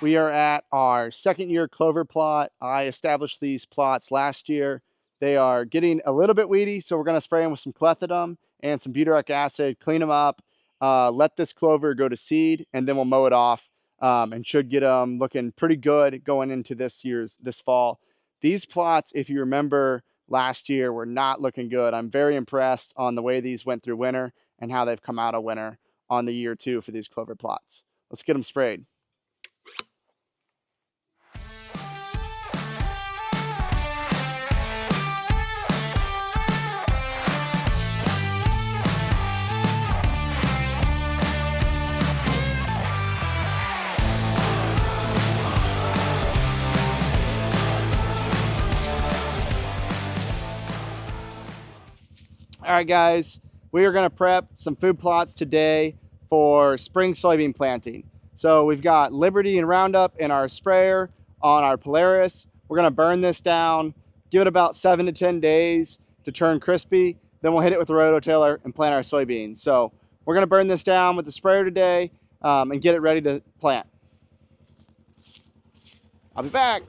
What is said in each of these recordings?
We are at our second year clover plot. I established these plots last year. They are getting a little bit weedy, so we're going to spray them with some clethodim and some butyric acid, clean them up, let this clover go to seed, and then we'll mow it off and should get them looking pretty good going into this fall. These plots, if you remember last year, were not looking good. I'm very impressed on the way these went through winter and how they've come out of winter on the year 2 for these clover plots. Let's get them sprayed. All right, guys, we are going to prep some food plots today for spring soybean planting. So we've got Liberty and Roundup in our sprayer on our Polaris. We're going to burn this down, give it about 7 to 10 days to turn crispy. Then we'll hit it with a rototiller and plant our soybeans. So we're going to burn this down with the sprayer today and get it ready to plant. I'll be back.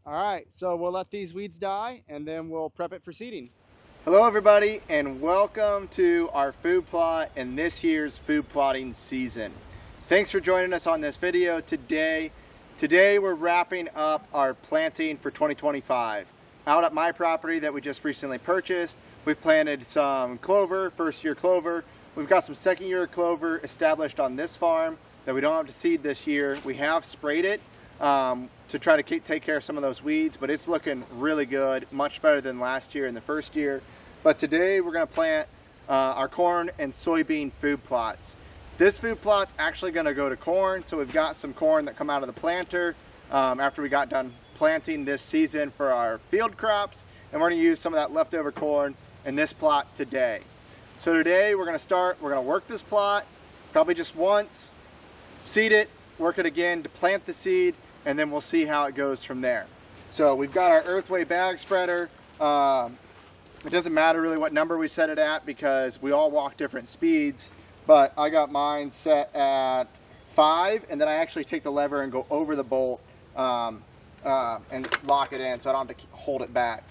All right, so we'll let these weeds die and then we'll prep it for seeding. Hello everybody, and welcome to our food plot in this year's food plotting season. Thanks for joining us on this video today. Today we're wrapping up our planting for 2025. Out at my property that we just recently purchased, we've planted some clover, first year clover. We've got some second year clover established on this farm that we don't have to seed this year. We have sprayed it to try to take care of some of those weeds, but it's looking really good, much better than last year in the first year. But today we're going to plant our corn and soybean food plots. This food plot's actually going to go to corn, so we've got some corn that come out of the planter after we got done planting this season for our field crops, and we're going to use some of that leftover corn in this plot today. So today we're going to work this plot probably just once, seed it, work it again to plant the seed, and then we'll see how it goes from there. So we've got our Earthway bag spreader. It doesn't matter really what number we set it at because we all walk different speeds, but I got mine set at 5, and then I actually take the lever and go over the bolt and lock it in so I don't have to hold it back.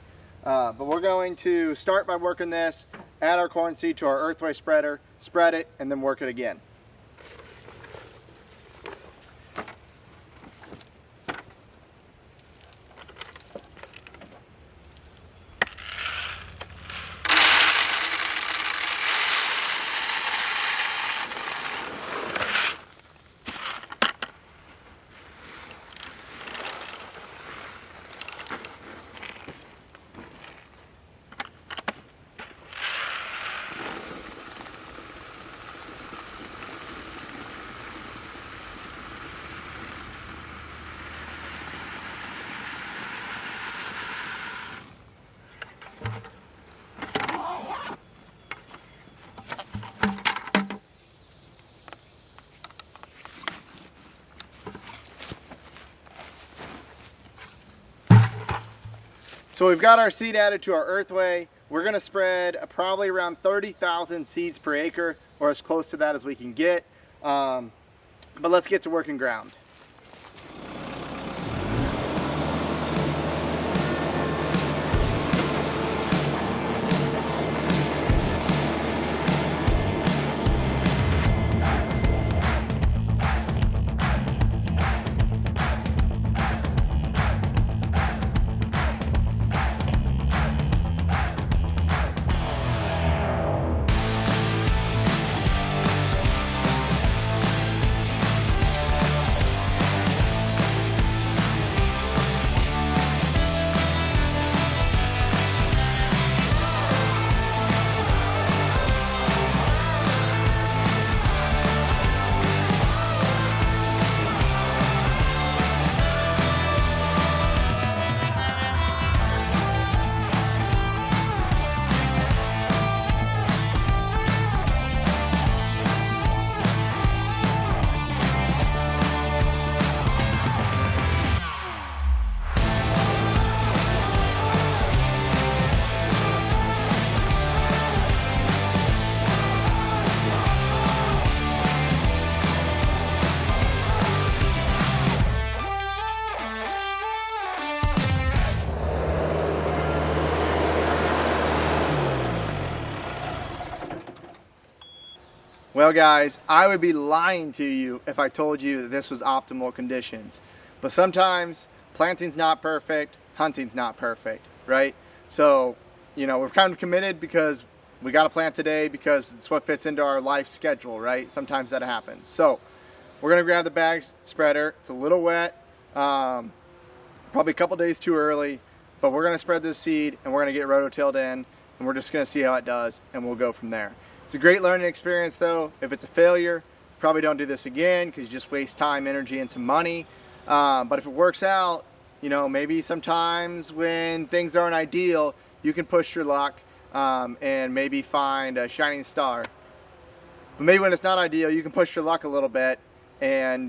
But we're going to start by working this, add our corn seed to our Earthway spreader, spread it, and then work it again. So we've got our seed added to our Earthway. We're going to spread probably around 30,000 seeds per acre, or as close to that as we can get. But let's get to working ground. Well guys, I would be lying to you if I told you that this was optimal conditions. But sometimes planting's not perfect, hunting's not perfect, right? So, you know, we're kind of committed because we got to plant today because it's what fits into our life schedule, right? Sometimes that happens. So we're gonna grab the bag spreader. It's a little wet, probably a couple days too early, but we're gonna spread this seed and we're gonna get rototilled in and we're just gonna see how it does and we'll go from there. It's a great learning experience though. If it's a failure, probably don't do this again because you just waste time, energy, and some money. But if it works out, you know, maybe sometimes when things aren't ideal, you can push your luck and maybe find a shining star. But maybe when it's not ideal, you can push your luck a little bit and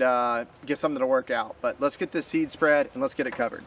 get something to work out. But let's get this seed spread and let's get it covered.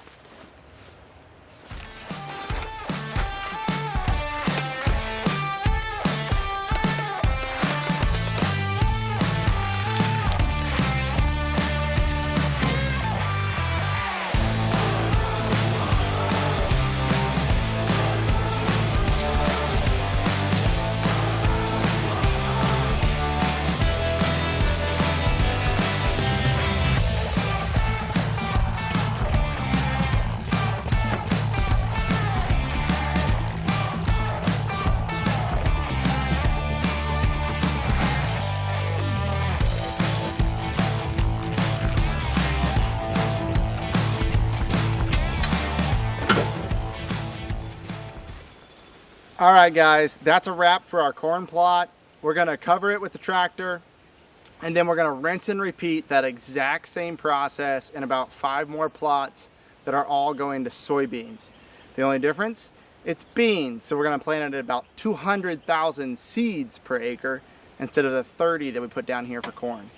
All right guys, that's a wrap for our corn plot. We're gonna cover it with the tractor and then we're gonna rinse and repeat that exact same process in about 5 more plots that are all going to soybeans. The only difference, it's beans. So we're gonna plant it at about 200,000 seeds per acre instead of the 30 that we put down here for corn.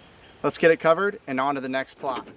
Let's get it covered and on to the next plot.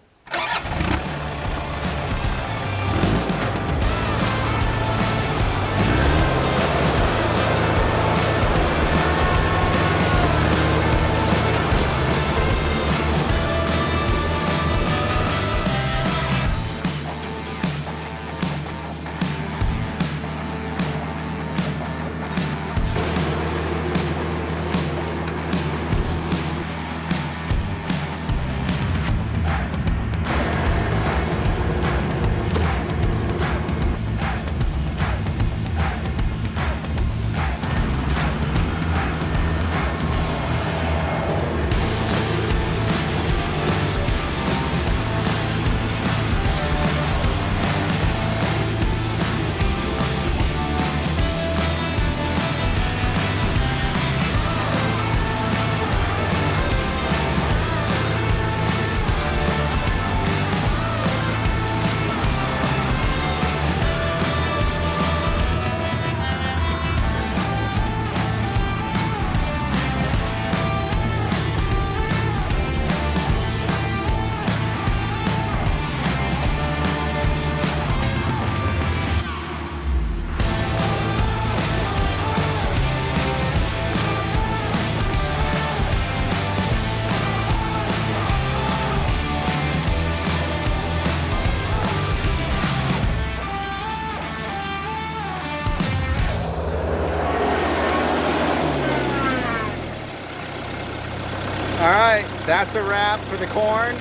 All right, that's a wrap for the corn.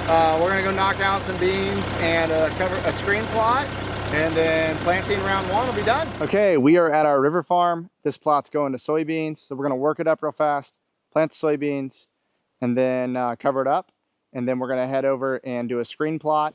We're gonna go knock out some beans and cover a screen plot, and then planting round 1 will be done. Okay, we are at our river farm. This plot's going to soybeans, so we're gonna work it up real fast, plant the soybeans, and then cover it up, and then we're gonna head over and do a screen plot.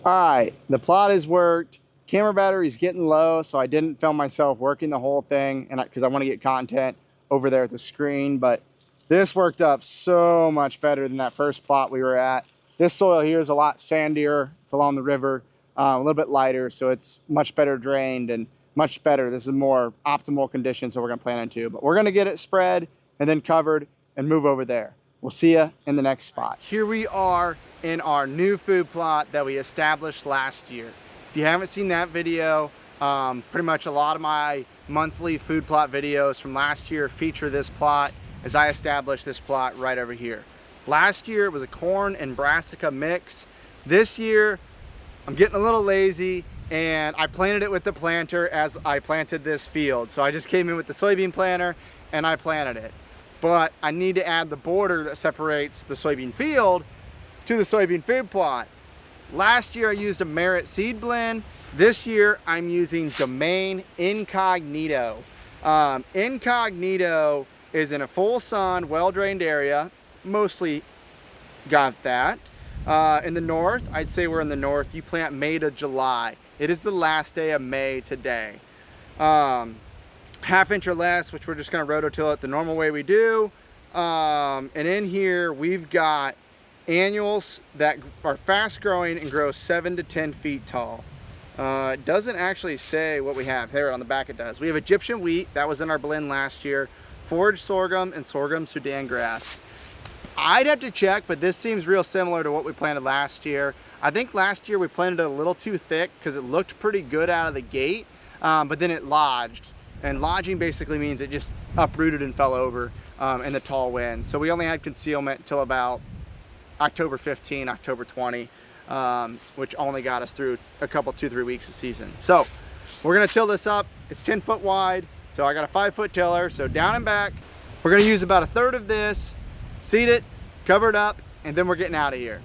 All right, the plot is worked. Camera battery's getting low, so I didn't film myself working the whole thing, and because I want to get content over there at the screen, but this worked up so much better than that first plot we were at. This soil here is a lot sandier. It's along the river, a little bit lighter, so it's much better drained and much better. This is more optimal conditions that we're gonna plant into. But we're gonna get it spread and then covered and move over there. We'll see you in the next spot. Here we are in our new food plot that we established last year. If you haven't seen that video, pretty much a lot of my monthly food plot videos from last year feature this plot as I established this plot right over here. Last year it was a corn and brassica mix. This year I'm getting a little lazy and I planted it with the planter as I planted this field. So I just came in with the soybean planter and I planted it. but I need to add the border that separates the soybean field to the soybean food plot. Last year I used a Merit seed blend. This year I'm using Domain Incognito. Incognito is in a full sun, well-drained area, mostly got that. In the north, I'd say we're in the north, you plant May to July. It is the last day of May today. Half inch or less, which we're just gonna rototill it the normal way we do. And in here, we've got annuals that are fast growing and grow 7 to 10 feet tall. It doesn't actually say what we have. Here on the back it does. We have Egyptian wheat, that was in our blend last year, forage sorghum, and sorghum Sudan grass. I'd have to check, but this seems real similar to what we planted last year. I think last year we planted it a little too thick because it looked pretty good out of the gate, but then it lodged. And lodging basically means it just uprooted and fell over in the tall wind. So we only had concealment till about October 15, October 20, which only got us through a couple, 2-3 weeks of season. So we're gonna till this up. It's 10 foot wide. So I got a 5-foot tiller, so down and back. We're gonna use about 1/3 of this, seed it, cover it up, and then we're getting out of here.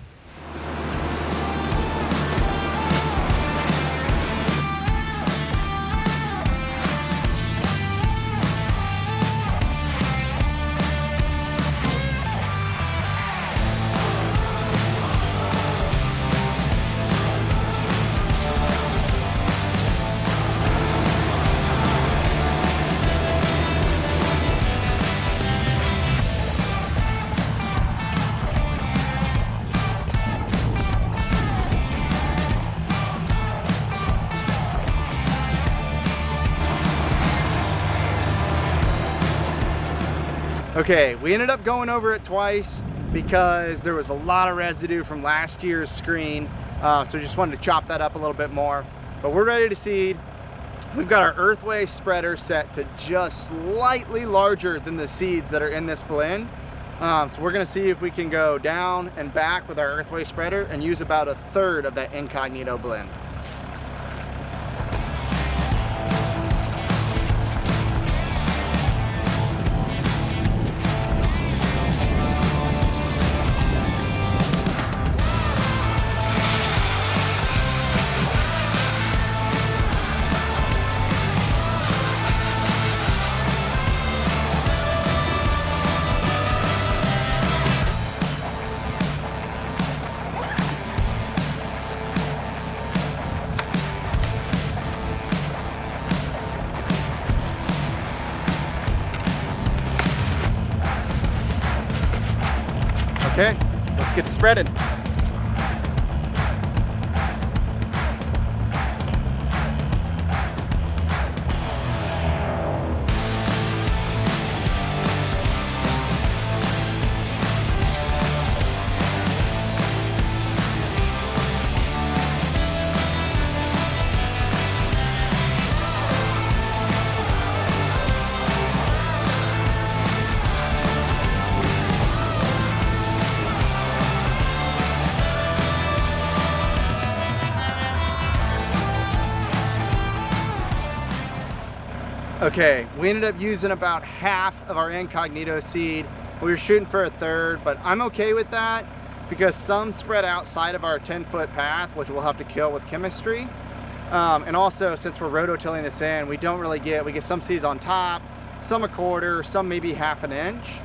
Okay, we ended up going over it twice because there was a lot of residue from last year's screen. So just wanted to chop that up a little bit more. But we're ready to seed. We've got our earthway spreader set to just slightly larger than the seeds that are in this blend. So we're gonna see if we can go down and back with our earthway spreader and use about 1/3 of that Incognito blend. Okay, let's get to spreading. Okay, we ended up using about half of our Incognito seed. We were shooting for 1/3, but I'm okay with that because some spread outside of our 10-foot path, which we'll have to kill with chemistry. And also, since we're rototilling this in, we get some seeds on top, some 1/4, some maybe 1/2 inch.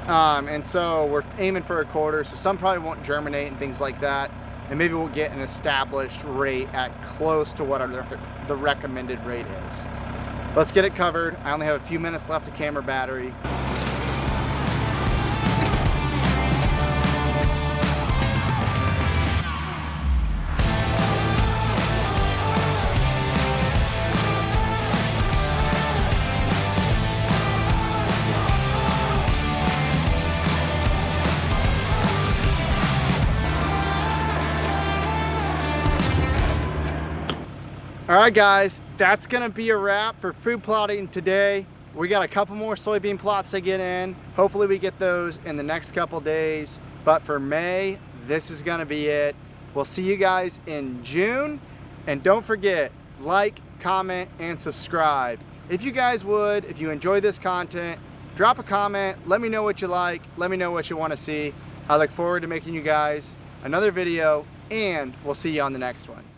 And so we're aiming for 1/4, so some probably won't germinate and things like that. And maybe we'll get an established rate at close to what the recommended rate is. Let's get it covered. I only have a few minutes left of camera battery. All right, guys, that's gonna be a wrap for food plotting today. We got a couple more soybean plots to get in. Hopefully we get those in the next couple days. But for May, this is gonna be it. We'll see you guys in June. And don't forget, like, comment, and subscribe. If you guys would, if you enjoy this content, drop a comment, let me know what you like, let me know what you want to see. I look forward to making you guys another video, and we'll see you on the next one.